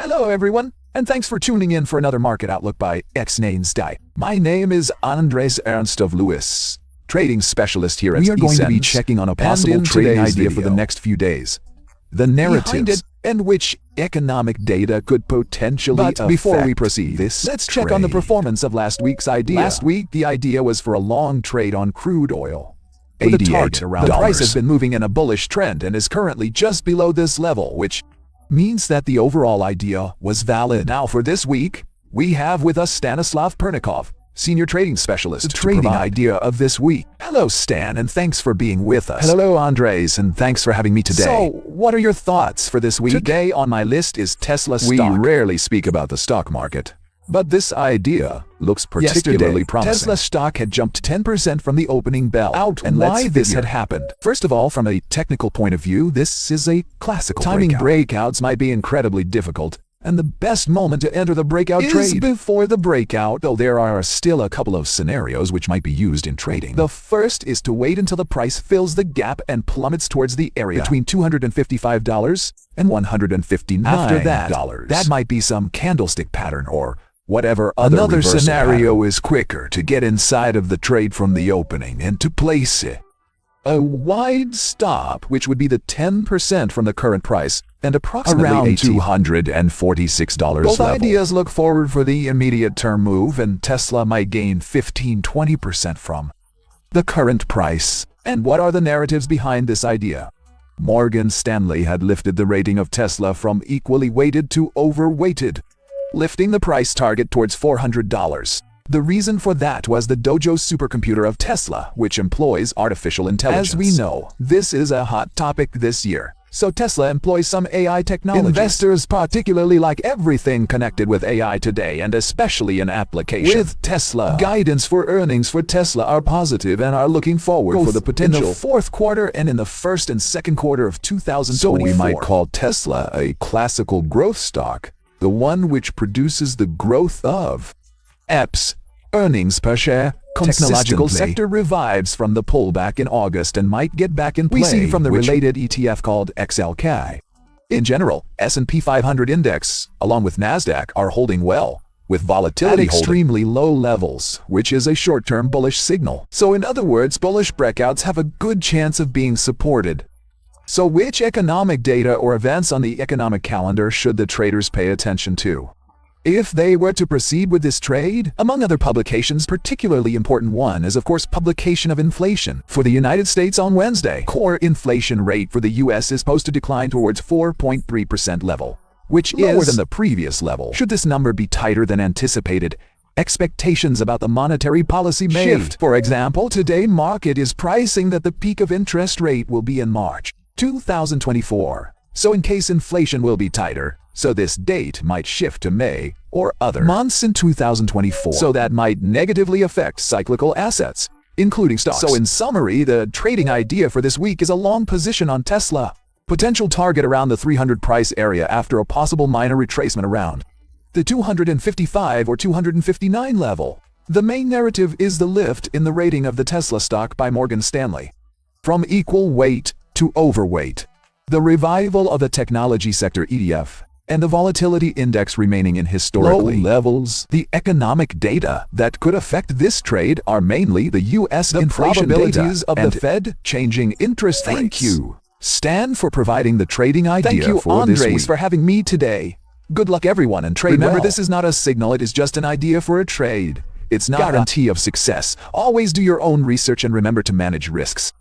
Hello everyone, and thanks for tuning in for another Market Outlook by Exness. My name is Andres Ernst of Lewis, trading specialist here at Exness. We are going to be checking on a possible trading idea for the next few days. The narratives and which economic data could potentially affect. But before we proceed, let's check on the performance of last week's idea. Last week, the idea was for a long trade on crude oil. With a target around the price has been moving in a bullish trend and is currently just below this level, which means that the overall idea was valid. Now for this week, we have with us Stanislav Pernikov, Senior Trading Specialist, the trading idea of this week. Hello Stan, and thanks for being with us. Hello Andres, and thanks for having me today. So, what are your thoughts for this week? Today on my list is Tesla stock. We rarely speak about the stock market, but this idea looks particularly promising. Tesla stock had jumped 10% from the opening bell. And why this had happened? First of all, from a technical point of view, this is a classical timing breakouts might be incredibly difficult, and the best moment to enter the breakout trade is before the breakout, though there are still a couple of scenarios which might be used in trading. The first is to wait until the price fills the gap and plummets towards the area between $255 and $159. After that might be some candlestick pattern or whatever other Another scenario pattern is quicker to get inside of the trade from the opening and to place it. A wide stop, which would be the 10% from the current price, and approximately around $246 Both level. Ideas look forward for the immediate term move, and Tesla might gain 15–20% from the current price. And what are the narratives behind this idea? Morgan Stanley had lifted the rating of Tesla from equally weighted to overweighted, lifting the price target towards $400. The reason for that was the Dojo supercomputer of Tesla, which employs artificial intelligence. As we know, this is a hot topic this year, so Tesla employs some AI technology. Investors particularly like everything connected with AI today, and especially in application. With Tesla, guidance for earnings for Tesla are positive and are looking forward for the potential in the fourth quarter and in the first and second quarter of 2024. So we might call Tesla a classical growth stock, the one which produces the growth of EPS, earnings per share. Technological sector revives from the pullback in August and might get back in play. We see from the related ETF called XLK. In general, S&P 500 index, along with NASDAQ, are holding well, with volatility at extremely low levels, which is a short-term bullish signal. So in other words, bullish breakouts have a good chance of being supported. So which economic data or events on the economic calendar should the traders pay attention to if they were to proceed with this trade? Among other publications, particularly important one is of course publication of inflation. For the United States on Wednesday, core inflation rate for the US is supposed to decline towards 4.3% level, which is lower than the previous level. Should this number be tighter than anticipated, expectations about the monetary policy may shift. For example, today market is pricing that the peak of interest rate will be in March 2024. So in case inflation will be tighter, so this date might shift to May or other months in 2024. So that might negatively affect cyclical assets, including stocks. So in summary, the trading idea for this week is a long position on Tesla. Potential target around the 300 price area after a possible minor retracement around the 255 or 259 level. The main narrative is the lift in the rating of the Tesla stock by Morgan Stanley from equal weight to overweight, the revival of the technology sector ETF, and the volatility index remaining in historically low levels. The economic data that could affect this trade are mainly the U.S. inflation data of the Fed changing interest rates. Thank you, Stan, for providing the trading idea for this week. Thank you, Andres, for having me today. Good luck everyone and trade well. Remember, this is not a signal, it is just an idea for a trade. It's not a guarantee of success. Always do your own research and remember to manage risks.